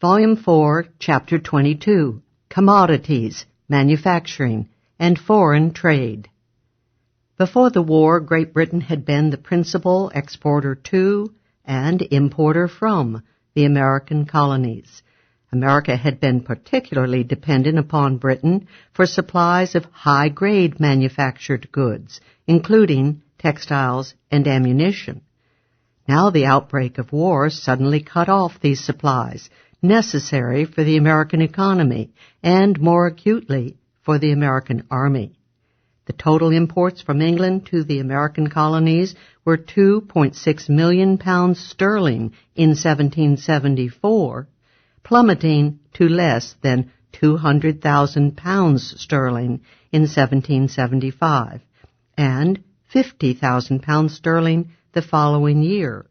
Volume 4, Chapter 22, Commodities, Manufacturing, and Foreign Trade. Before the war, Great Britain had been the principal exporter to and importer from the American colonies. America had been particularly dependent upon Britain for supplies of high-grade manufactured goods, including textiles and ammunition. Now the outbreak of war suddenly cut off these supplies, necessary for the American economy and, more acutely, for the American army. The total imports from England to the American colonies were 2.6 million pounds sterling in 1774, plummeting to less than 200,000 pounds sterling in 1775, and 50,000 pounds sterling the following year.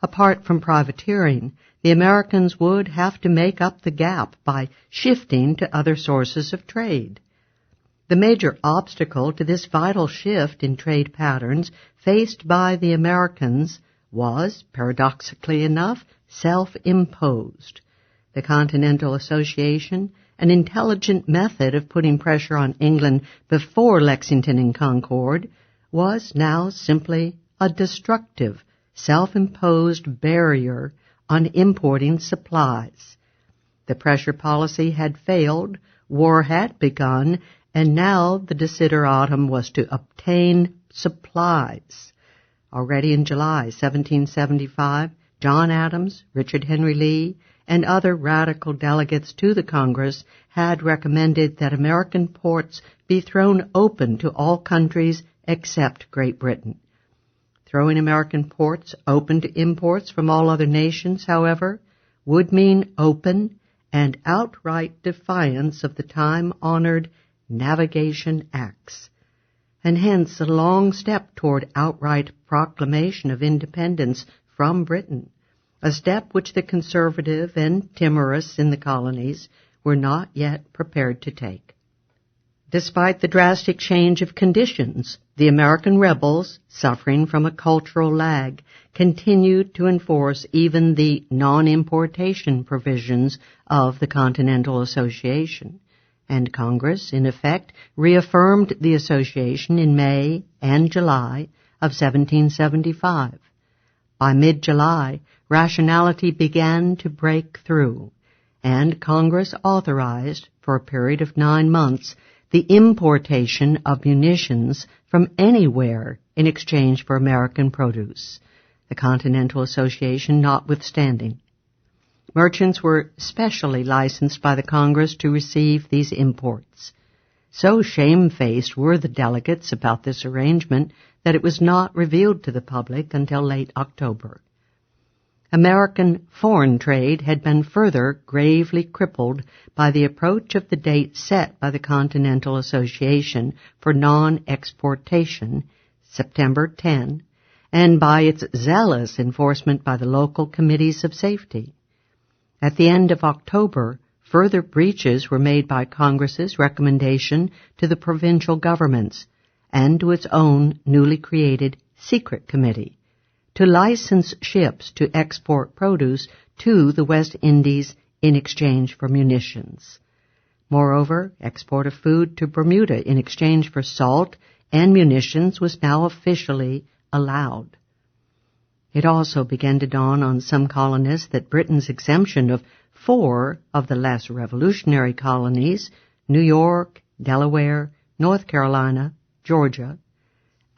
Apart from privateering, the Americans would have to make up the gap by shifting to other sources of trade. The major obstacle to this vital shift in trade patterns faced by the Americans was, paradoxically enough, self-imposed. The Continental Association, an intelligent method of putting pressure on England before Lexington and Concord, was now simply a destructive, self-imposed barrier on importing supplies. The pressure policy had failed, war had begun, and now the desideratum was to obtain supplies. Already in July 1775, John Adams, Richard Henry Lee, and other radical delegates to the Congress had recommended that American ports be thrown open to all countries except Great Britain. Throwing American ports open to imports from all other nations, however, would mean open and outright defiance of the time-honored Navigation Acts, and hence a long step toward outright proclamation of independence from Britain, a step which the conservative and timorous in the colonies were not yet prepared to take. Despite the drastic change of conditions, the American rebels, suffering from a cultural lag, continued to enforce even the non-importation provisions of the Continental Association, and Congress, in effect, reaffirmed the association in May and July of 1775. By mid-July, rationality began to break through, and Congress authorized, for a period of 9 months, the importation of munitions from anywhere in exchange for American produce, the Continental Association notwithstanding. Merchants were specially licensed by the Congress to receive these imports. So shamefaced were the delegates about this arrangement that it was not revealed to the public until late October. American foreign trade had been further gravely crippled by the approach of the date set by the Continental Association for non-exportation, September 10, and by its zealous enforcement by the local committees of safety. At the end of October, further breaches were made by Congress's recommendation to the provincial governments and to its own newly created secret committee to license ships to export produce to the West Indies in exchange for munitions. Moreover, export of food to Bermuda in exchange for salt and munitions was now officially allowed. It also began to dawn on some colonists that Britain's exemption of 4 of the less revolutionary colonies, New York, Delaware, North Carolina, Georgia,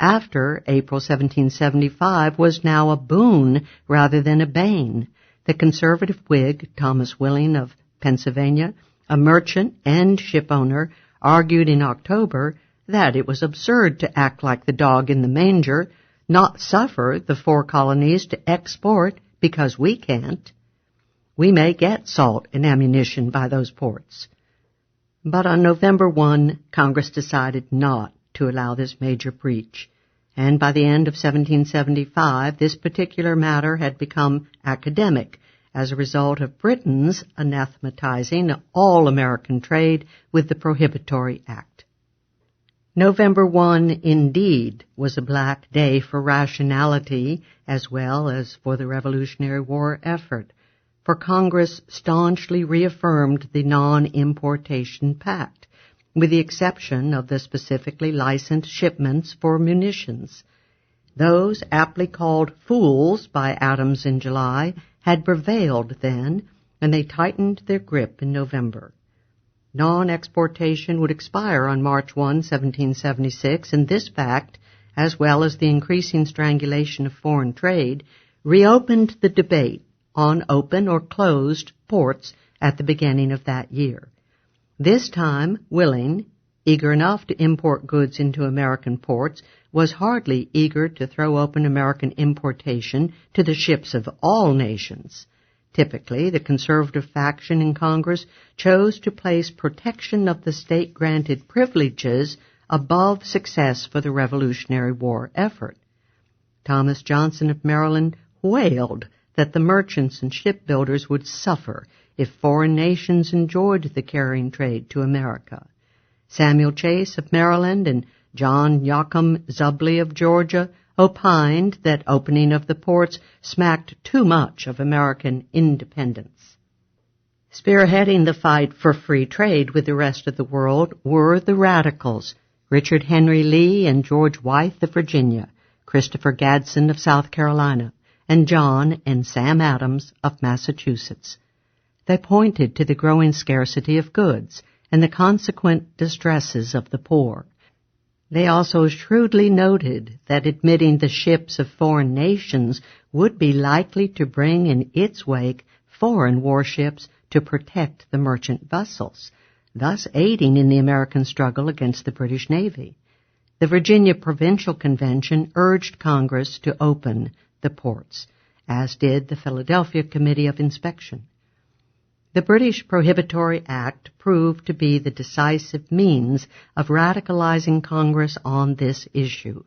after April 1775 was now a boon rather than a bane. The conservative Whig Thomas Willing of Pennsylvania, a merchant and shipowner, argued in October that it was absurd to act like the dog in the manger, not suffer the 4 colonies to export because we can't. We may get salt and ammunition by those ports. But on November 1, Congress decided not to allow this major breach, and by the end of 1775, this particular matter had become academic as a result of Britain's anathematizing all American trade with the Prohibitory Act. November 1, indeed, was a black day for rationality as well as for the Revolutionary War effort. for Congress staunchly reaffirmed the Non-Importation Pact, with the exception of the specifically licensed shipments for munitions. Those, aptly called fools by Adams in July, had prevailed then, and they tightened their grip in November. Non-exportation would expire on March 1, 1776, and this fact, as well as the increasing strangulation of foreign trade, reopened the debate on open or closed ports at the beginning of that year. This time, willing, eager enough to import goods into American ports, was hardly eager to throw open American importation to the ships of all nations. Typically, the conservative faction in Congress chose to place protection of the state-granted privileges above success for the Revolutionary War effort. Thomas Johnson of Maryland wailed that the merchants and shipbuilders would suffer if foreign nations enjoyed the carrying trade to America. Samuel Chase of Maryland and John Joachim Zubley of Georgia opined that opening of the ports smacked too much of American independence. Spearheading the fight for free trade with the rest of the world were the radicals, Richard Henry Lee and George Wythe of Virginia, Christopher Gadsden of South Carolina, and John and Sam Adams of Massachusetts. They pointed to the growing scarcity of goods and the consequent distresses of the poor. They also shrewdly noted that admitting the ships of foreign nations would be likely to bring in its wake foreign warships to protect the merchant vessels, thus aiding in the American struggle against the British Navy. The Virginia Provincial Convention urged Congress to open the ports, as did the Philadelphia Committee of Inspection. The British Prohibitory Act proved to be the decisive means of radicalizing Congress on this issue,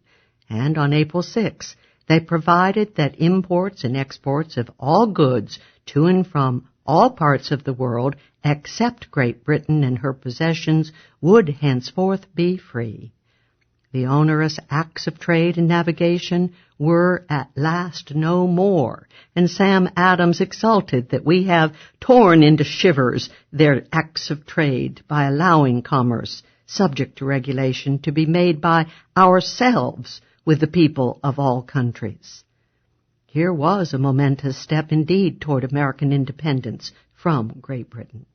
and on April 6, they provided that imports and exports of all goods to and from all parts of the world except Great Britain and her possessions would henceforth be free. The onerous acts of trade and navigation were at last no more, and Sam Adams exulted that we have torn into shivers their acts of trade by allowing commerce, subject to regulation, to be made by ourselves with the people of all countries. Here was a momentous step indeed toward American independence from Great Britain.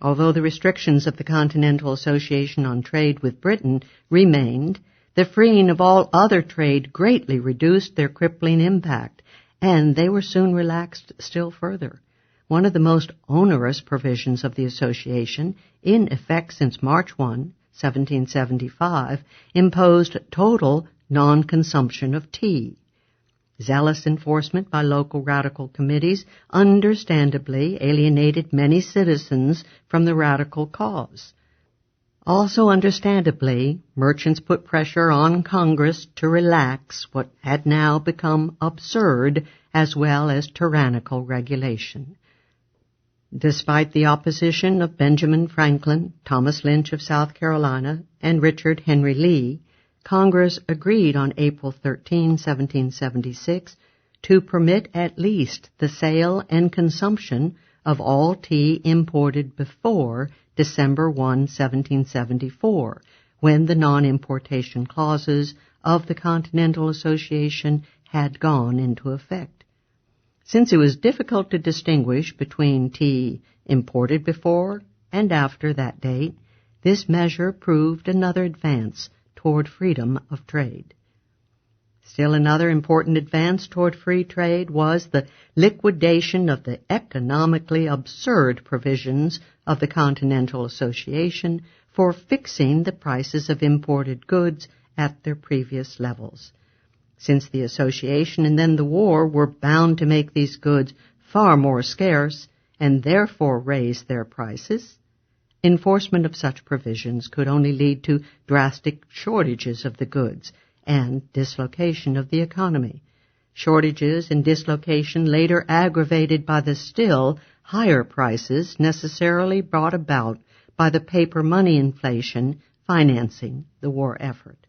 Although the restrictions of the Continental Association on trade with Britain remained, the freeing of all other trade greatly reduced their crippling impact, and they were soon relaxed still further. One of the most onerous provisions of the association, in effect since March 1, 1775, imposed total non-consumption of tea. Zealous enforcement by local radical committees understandably alienated many citizens from the radical cause. Also understandably, merchants put pressure on Congress to relax what had now become absurd as well as tyrannical regulation. Despite the opposition of Benjamin Franklin, Thomas Lynch of South Carolina, and Richard Henry Lee, Congress agreed on April 13, 1776, to permit at least the sale and consumption of all tea imported before December 1, 1774, when the non-importation clauses of the Continental Association had gone into effect. Since it was difficult to distinguish between tea imported before and after that date, this measure proved another advance toward freedom of trade. Still another important advance toward free trade was the liquidation of the economically absurd provisions of the Continental Association for fixing the prices of imported goods at their previous levels. Since the association and then the war were bound to make these goods far more scarce and therefore raise their prices, enforcement of such provisions could only lead to drastic shortages of the goods and dislocation of the economy. Shortages and dislocation later aggravated by the still higher prices necessarily brought about by the paper money inflation financing the war effort.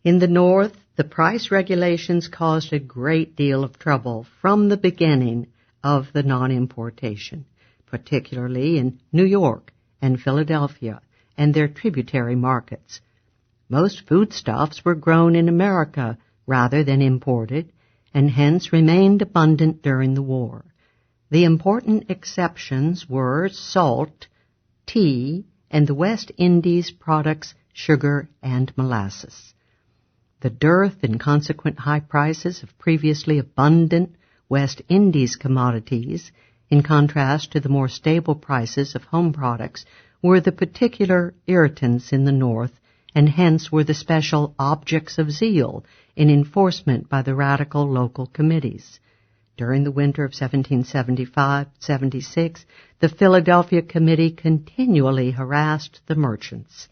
In the North, the price regulations caused a great deal of trouble from the beginning of the non-importation, particularly in New York and Philadelphia and their tributary markets. Most foodstuffs were grown in America rather than imported, and hence remained abundant during the war. The important exceptions were salt, tea, and the West Indies products sugar and molasses. The dearth and consequent high prices of previously abundant West Indies commodities, in contrast to the more stable prices of home products, were the particular irritants in the North, and hence were the special objects of zeal in enforcement by the radical local committees. During the winter of 1775-76, the Philadelphia Committee continually harassed the merchants.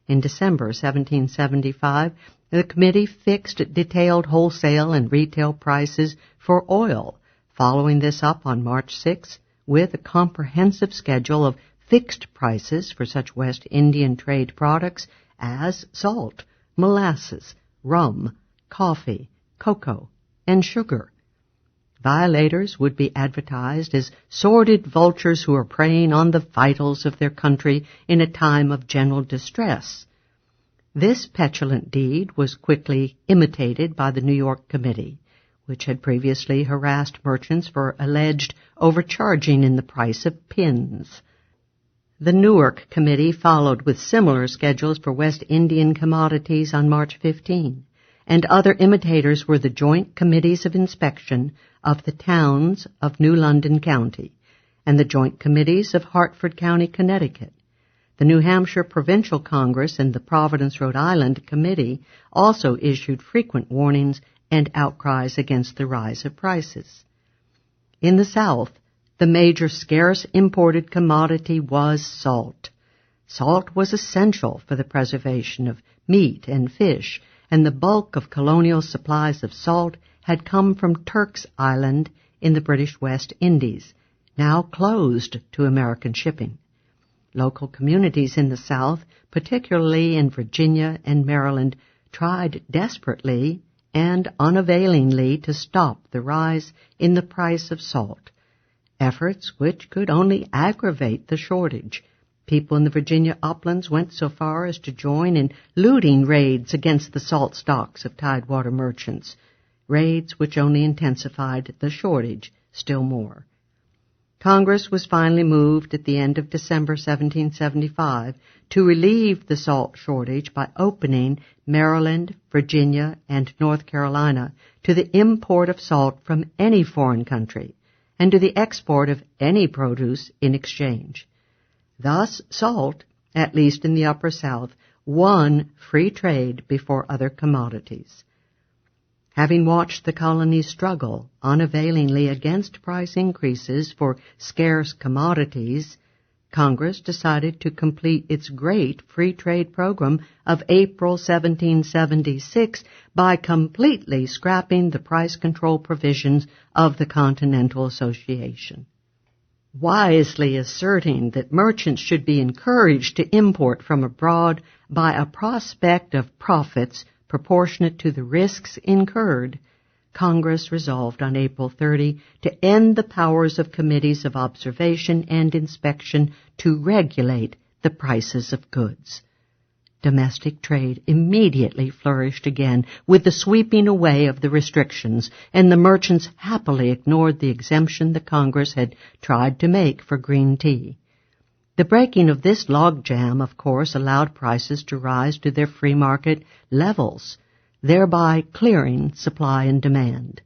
In December 1775, the committee fixed detailed wholesale and retail prices for oil, following this up on March 6 with a comprehensive schedule of fixed prices for such West Indian trade products as salt, molasses, rum, coffee, cocoa, and sugar. Violators would be advertised as sordid vultures who are preying on the vitals of their country in a time of general distress. This petulant deed was quickly imitated by the New York Committee, which had previously harassed merchants for alleged overcharging in the price of pins. The Newark Committee followed with similar schedules for West Indian commodities on March 15, and other imitators were the Joint Committees of Inspection of the towns of New London County and the Joint Committees of Hartford County, Connecticut. The New Hampshire Provincial Congress and the Providence, Rhode Island Committee also issued frequent warnings and outcries against the rise of prices. In the South, the major scarce imported commodity was salt. Salt was essential for the preservation of meat and fish, and the bulk of colonial supplies of salt had come from Turk's Island in the British West Indies, now closed to American shipping. Local communities in the South, particularly in Virginia and Maryland, tried desperately and unavailingly to stop the rise in the price of salt, efforts which could only aggravate the shortage. People in the Virginia uplands went so far as to join in looting raids against the salt stocks of Tidewater merchants, raids which only intensified the shortage still more. Congress was finally moved at the end of December 1775 to relieve the salt shortage by opening Maryland, Virginia, and North Carolina to the import of salt from any foreign country and to the export of any produce in exchange. Thus, salt, at least in the Upper South, won free trade before other commodities. Having watched the colonies struggle unavailingly against price increases for scarce commodities, Congress decided to complete its great free trade program of April 1776 by completely scrapping the price control provisions of the Continental Association. Wisely asserting that merchants should be encouraged to import from abroad by a prospect of profits proportionate to the risks incurred, Congress resolved on April 30 to end the powers of committees of observation and inspection to regulate the prices of goods. Domestic trade immediately flourished again with the sweeping away of the restrictions, and the merchants happily ignored the exemption the Congress had tried to make for green tea. The breaking of this logjam, of course, allowed prices to rise to their free market levels, thereby clearing supply and demand.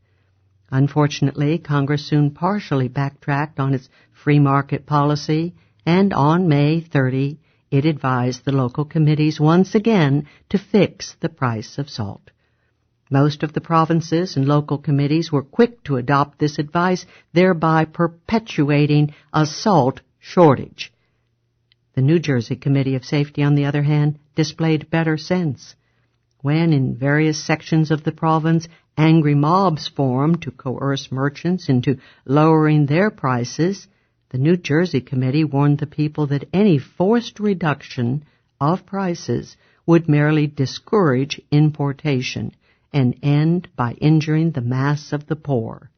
Unfortunately, Congress soon partially backtracked on its free market policy, and on May 30, it advised the local committees once again to fix the price of salt. Most of the provinces and local committees were quick to adopt this advice, thereby perpetuating a salt shortage. The New Jersey Committee of Safety, on the other hand, displayed better sense. When, in various sections of the province, angry mobs formed to coerce merchants into lowering their prices, the New Jersey Committee warned the people that any forced reduction of prices would merely discourage importation and end by injuring the mass of the poor.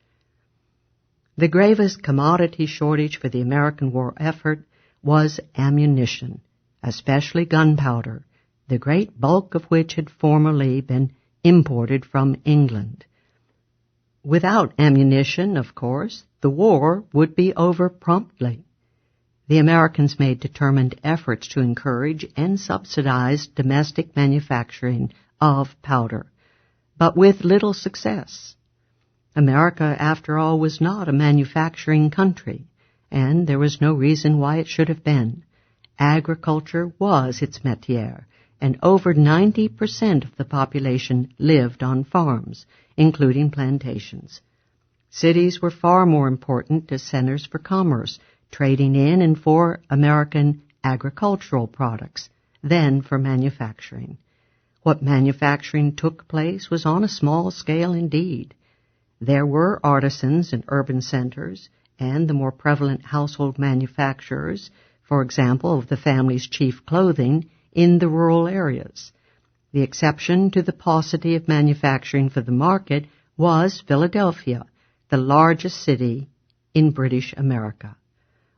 The gravest commodity shortage for the American war effort was ammunition, especially gunpowder, the great bulk of which had formerly been imported from England. Without ammunition, of course, the war would be over promptly. The Americans made determined efforts to encourage and subsidize domestic manufacturing of powder, but with little success. America, after all, was not a manufacturing country, and there was no reason why it should have been. Agriculture was its métier, and over 90% of the population lived on farms, including plantations. Cities were far more important as centers for commerce, trading in and for American agricultural products than for manufacturing. What manufacturing took place was on a small scale indeed. There were artisans in urban centers and the more prevalent household manufacturers, for example, of the family's chief clothing, in the rural areas. The exception to the paucity of manufacturing for the market was Philadelphia, the largest city in British America.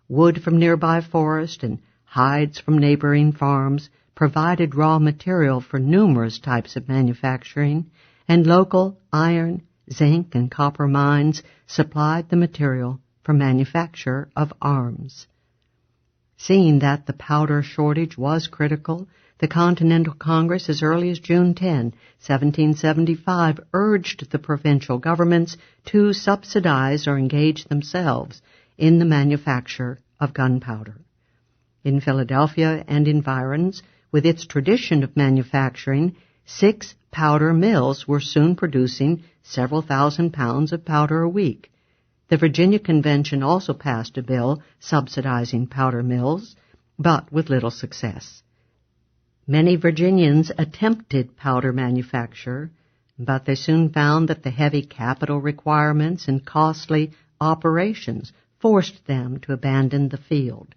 Wood from nearby forest and hides from neighboring farms provided raw material for numerous types of manufacturing, and local iron, zinc, and copper mines supplied the material for manufacture of arms. Seeing that the powder shortage was critical, the Continental Congress, as early as June 10, 1775, urged the provincial governments to subsidize or engage themselves in the manufacture of gunpowder. In Philadelphia and environs, with its tradition of manufacturing, 6 powder mills were soon producing several thousand pounds of powder a week. The Virginia Convention also passed a bill subsidizing powder mills, but with little success. Many Virginians attempted powder manufacture, but they soon found that the heavy capital requirements and costly operations forced them to abandon the field.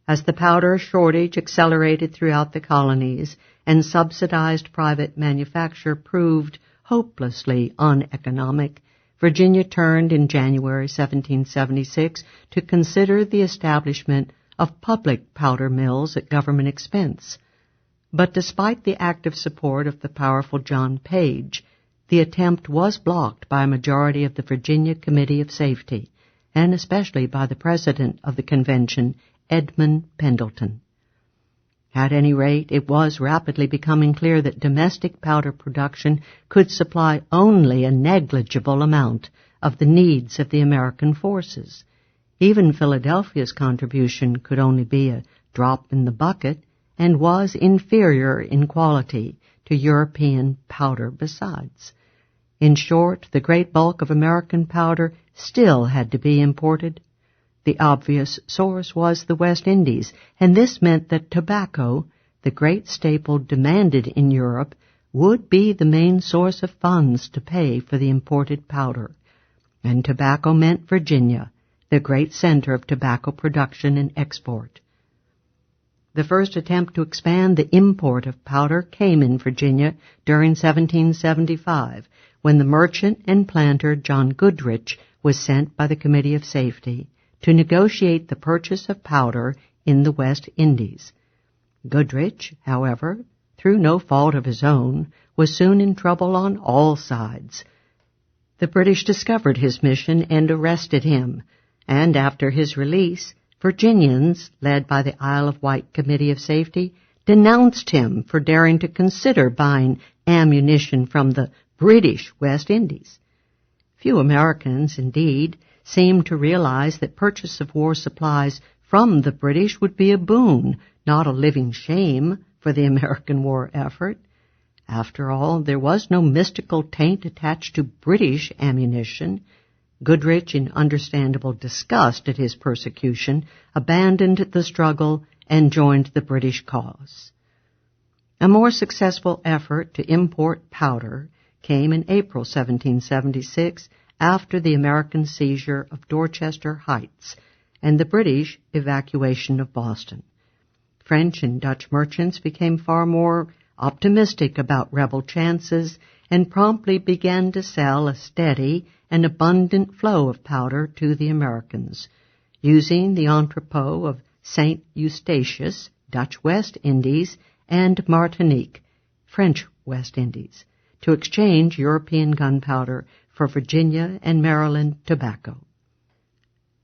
As the powder shortage accelerated throughout the colonies and subsidized private manufacture proved hopelessly uneconomic, Virginia turned in January 1776 to consider the establishment of public powder mills at government expense. But despite the active support of the powerful John Page, the attempt was blocked by a majority of the Virginia Committee of Safety, and especially by the president of the convention, Edmund Pendleton. At any rate, it was rapidly becoming clear that domestic powder production could supply only a negligible amount of the needs of the American forces. Even Philadelphia's contribution could only be a drop in the bucket and was inferior in quality to European powder besides. In short, the great bulk of American powder still had to be imported. The obvious source was the West Indies, and this meant that tobacco, the great staple demanded in Europe, would be the main source of funds to pay for the imported powder. And tobacco meant Virginia, the great center of tobacco production and export. The first attempt to expand the import of powder came in Virginia during 1775, when the merchant and planter John Goodrich was sent by the Committee of Safety to negotiate the purchase of powder in the West Indies. Goodrich, however, through no fault of his own, was soon in trouble on all sides. The British discovered his mission and arrested him, and after his release, Virginians, led by the Isle of Wight Committee of Safety, denounced him for daring to consider buying ammunition from the British West Indies. Few Americans, indeed, seemed to realize that purchase of war supplies from the British would be a boon, not a living shame, for the American war effort. After all, there was no mystical taint attached to British ammunition. Goodrich, in understandable disgust at his persecution, abandoned the struggle and joined the British cause. A more successful effort to import powder came in April 1776 after the American seizure of Dorchester Heights and the British evacuation of Boston. French and Dutch merchants became far more optimistic about rebel chances and promptly began to sell a steady an abundant flow of powder to the Americans, using the entrepot of St. Eustatius, Dutch West Indies, and Martinique, French West Indies, to exchange European gunpowder for Virginia and Maryland tobacco.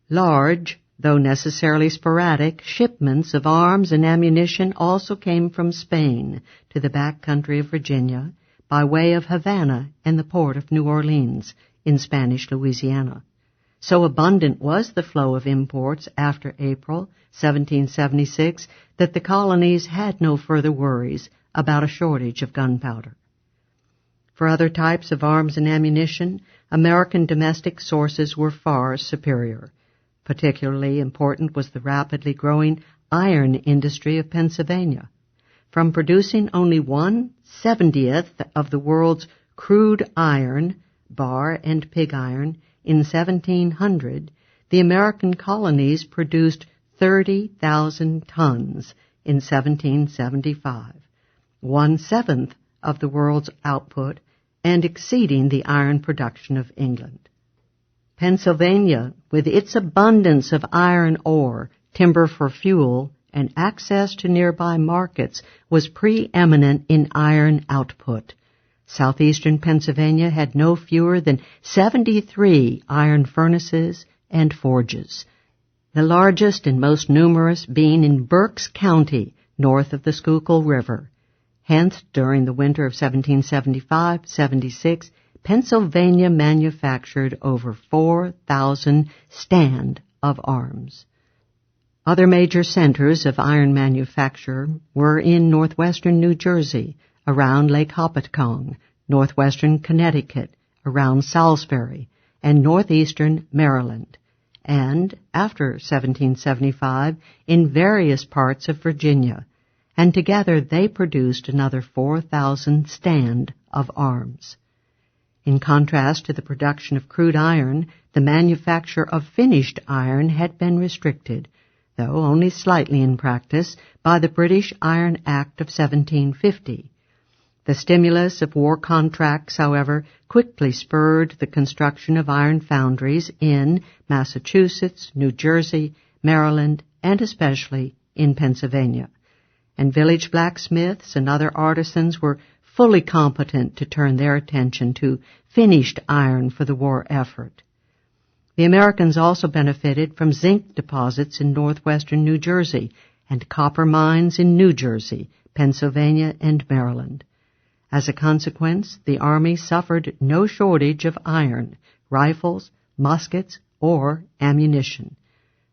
Large, though necessarily sporadic, shipments of arms and ammunition also came from Spain to the back country of Virginia by way of Havana and the port of New Orleans in Spanish Louisiana. So abundant was the flow of imports after April 1776 that the colonies had no further worries about a shortage of gunpowder. For other types of arms and ammunition, American domestic sources were far superior. Particularly important was the rapidly growing iron industry of Pennsylvania. From producing only 1/70th of the world's crude iron, bar and pig iron, in 1700, the American colonies produced 30,000 tons in 1775, 1/7 of the world's output, and exceeding the iron production of England. Pennsylvania, with its abundance of iron ore, timber for fuel, and access to nearby markets, was preeminent in iron output. Southeastern Pennsylvania had no fewer than 73 iron furnaces and forges, the largest and most numerous being in Berks County, north of the Schuylkill River. Hence, during the winter of 1775-76, Pennsylvania manufactured over 4,000 stand of arms. Other major centers of iron manufacture were in northwestern New Jersey, around Lake Hopatcong, northwestern Connecticut, around Salisbury, and northeastern Maryland, and, after 1775, in various parts of Virginia, and together they produced another 4,000 stand of arms. In contrast to the production of crude iron, the manufacture of finished iron had been restricted, though only slightly in practice, by the British Iron Act of 1750. The stimulus of war contracts, however, quickly spurred the construction of iron foundries in Massachusetts, New Jersey, Maryland, and especially in Pennsylvania. And village blacksmiths and other artisans were fully competent to turn their attention to finished iron for the war effort. The Americans also benefited from zinc deposits in northwestern New Jersey and copper mines in New Jersey, Pennsylvania, and Maryland. As a consequence, the Army suffered no shortage of iron, rifles, muskets, or ammunition.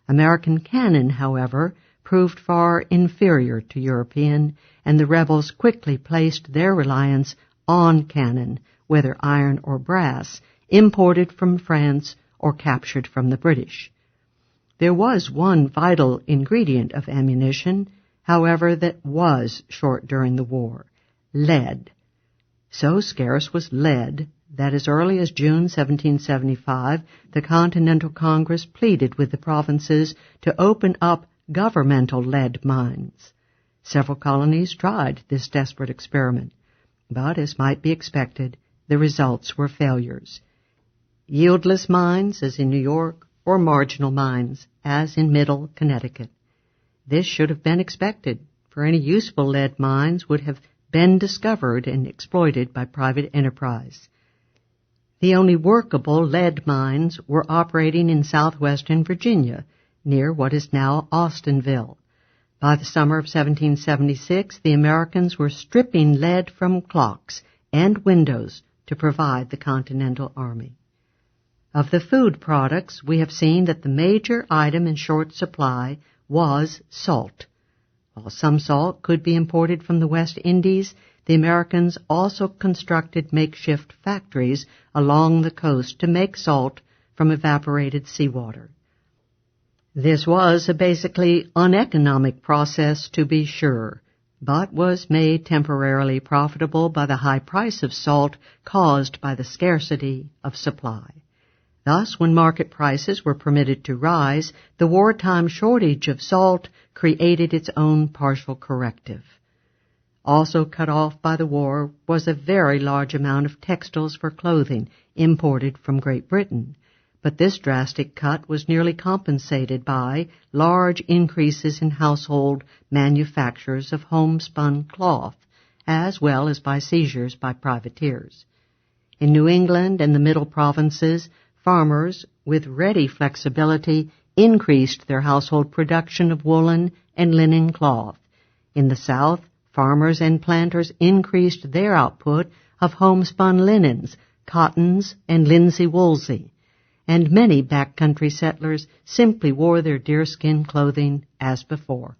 American cannon, however, proved far inferior to European, and the rebels quickly placed their reliance on cannon, whether iron or brass, imported from France or captured from the British. There was one vital ingredient of ammunition, however, that was short during the war: lead. So scarce was lead that as early as June 1775, the Continental Congress pleaded with the provinces to open up governmental lead mines. Several colonies tried this desperate experiment, but, as might be expected, the results were failures. Yieldless mines, as in New York, or marginal mines, as in Middle Connecticut. This should have been expected, for any useful lead mines would have been discovered and exploited by private enterprise. The only workable lead mines were operating in southwestern Virginia, near what is now Austinville. By the summer of 1776, the Americans were stripping lead from clocks and windows to provide the Continental Army. Of the food products, we have seen that the major item in short supply was salt. While some salt could be imported from the West Indies, the Americans also constructed makeshift factories along the coast to make salt from evaporated seawater. This was a basically uneconomic process, to be sure, but was made temporarily profitable by the high price of salt caused by the scarcity of supply. Thus, when market prices were permitted to rise, the wartime shortage of salt created its own partial corrective. Also cut off by the war was a very large amount of textiles for clothing imported from Great Britain, but this drastic cut was nearly compensated by large increases in household manufactures of homespun cloth, as well as by seizures by privateers. In New England and the Middle Provinces, farmers, with ready flexibility, increased their household production of woolen and linen cloth. In the South, farmers and planters increased their output of homespun linens, cottons, and linsey-woolsey, and many backcountry settlers simply wore their deerskin clothing as before.